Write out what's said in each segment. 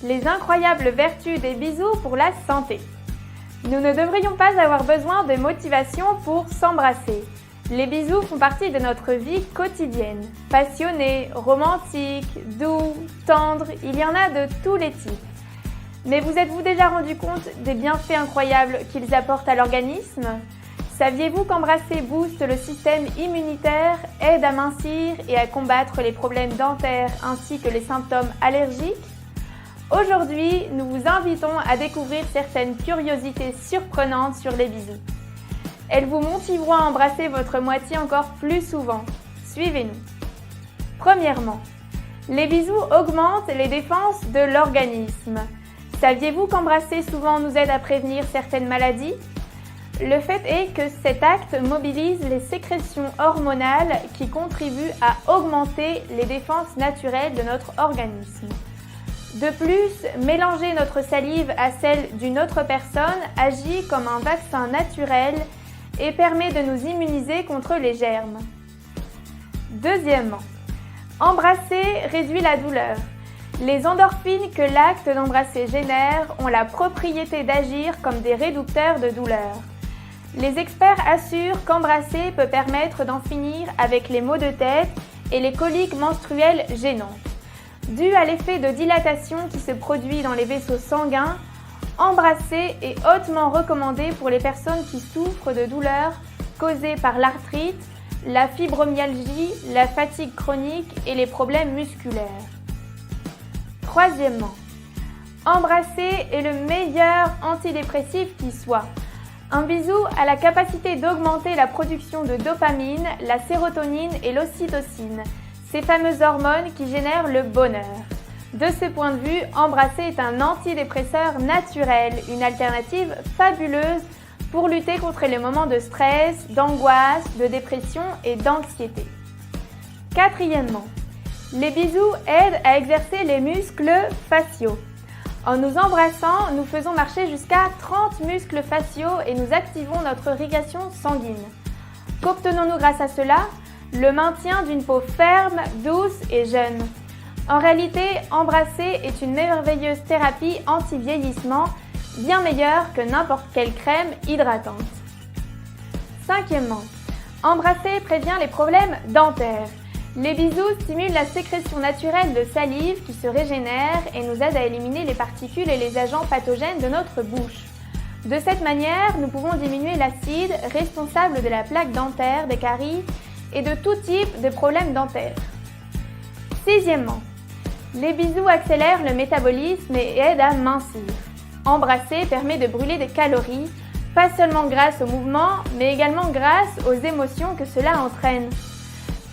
Les incroyables vertus des bisous pour la santé. Nous ne devrions pas avoir besoin de motivation pour s'embrasser. Les bisous font partie de notre vie quotidienne. Passionnés, romantiques, doux, tendres, il y en a de tous les types. Mais vous êtes-vous déjà rendu compte des bienfaits incroyables qu'ils apportent à l'organisme ? Saviez-vous qu'embrasser booste le système immunitaire, aide à mincir et à combattre les problèmes dentaires ainsi que les symptômes allergiques ? Aujourd'hui, nous vous invitons à découvrir certaines curiosités surprenantes sur les bisous. Elles vous motiveront à embrasser votre moitié encore plus souvent. Suivez-nous. Premièrement, les bisous augmentent les défenses de l'organisme. Saviez-vous qu'embrasser souvent nous aide à prévenir certaines maladies ? Le fait est que cet acte mobilise les sécrétions hormonales qui contribuent à augmenter les défenses naturelles de notre organisme. De plus, mélanger notre salive à celle d'une autre personne agit comme un vaccin naturel et permet de nous immuniser contre les germes. Deuxièmement, embrasser réduit la douleur. Les endorphines que l'acte d'embrasser génère ont la propriété d'agir comme des réducteurs de douleur. Les experts assurent qu'embrasser peut permettre d'en finir avec les maux de tête et les coliques menstruelles gênantes. Dû à l'effet de dilatation qui se produit dans les vaisseaux sanguins, embrasser est hautement recommandé pour les personnes qui souffrent de douleurs causées par l'arthrite, la fibromyalgie, la fatigue chronique et les problèmes musculaires. Troisièmement, embrasser est le meilleur antidépressif qui soit. Un bisou a la capacité d'augmenter la production de dopamine, la sérotonine et l'ocytocine, ces fameuses hormones qui génèrent le bonheur. De ce point de vue, embrasser est un antidépresseur naturel, une alternative fabuleuse pour lutter contre les moments de stress, d'angoisse, de dépression et d'anxiété. Quatrièmement, les bisous aident à exercer les muscles faciaux. En nous embrassant, nous faisons marcher jusqu'à 30 muscles faciaux et nous activons notre irrigation sanguine. Qu'obtenons-nous grâce à cela ? Le maintien d'une peau ferme, douce et jeune. En réalité, embrasser est une merveilleuse thérapie anti-vieillissement, bien meilleure que n'importe quelle crème hydratante. Cinquièmement, embrasser prévient les problèmes dentaires. Les bisous stimulent la sécrétion naturelle de salive qui se régénère et nous aident à éliminer les particules et les agents pathogènes de notre bouche. De cette manière, nous pouvons diminuer l'acide responsable de la plaque dentaire, des caries et de tout type de problèmes dentaires. Sixièmement, les bisous accélèrent le métabolisme et aident à mincir. Embrasser permet de brûler des calories, pas seulement grâce au mouvement, mais également grâce aux émotions que cela entraîne.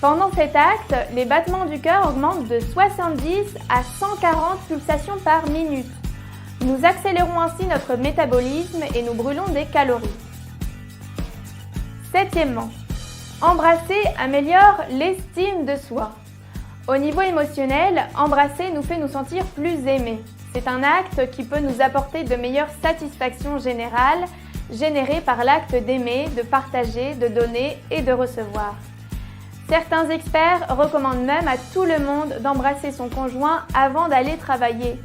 Pendant cet acte, les battements du cœur augmentent de 70 à 140 pulsations par minute. Nous accélérons ainsi notre métabolisme et nous brûlons des calories. Septièmement, embrasser améliore l'estime de soi. Au niveau émotionnel, embrasser nous fait nous sentir plus aimés. C'est un acte qui peut nous apporter de meilleures satisfactions générales, générées par l'acte d'aimer, de partager, de donner et de recevoir. Certains experts recommandent même à tout le monde d'embrasser son conjoint avant d'aller travailler.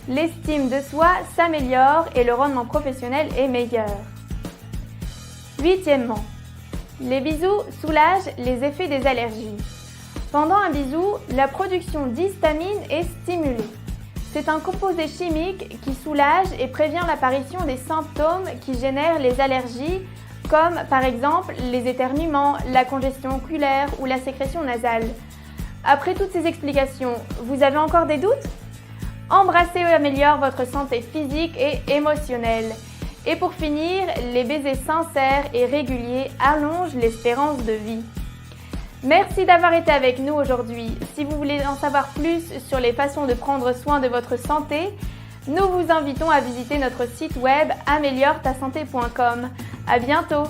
L'estime de soi s'améliore et le rendement professionnel est meilleur. Huitièmement, les bisous soulagent les effets des allergies. Pendant un bisou, la production d'histamine est stimulée. C'est un composé chimique qui soulage et prévient l'apparition des symptômes qui génèrent les allergies, comme par exemple les éternuements, la congestion oculaire ou la sécrétion nasale. Après toutes ces explications, vous avez encore des doutes ? Embrasser améliore votre santé physique et émotionnelle. Et pour finir, les baisers sincères et réguliers allongent l'espérance de vie. Merci d'avoir été avec nous aujourd'hui. Si vous voulez en savoir plus sur les façons de prendre soin de votre santé, nous vous invitons à visiter notre site web amelioretasante.com. À bientôt!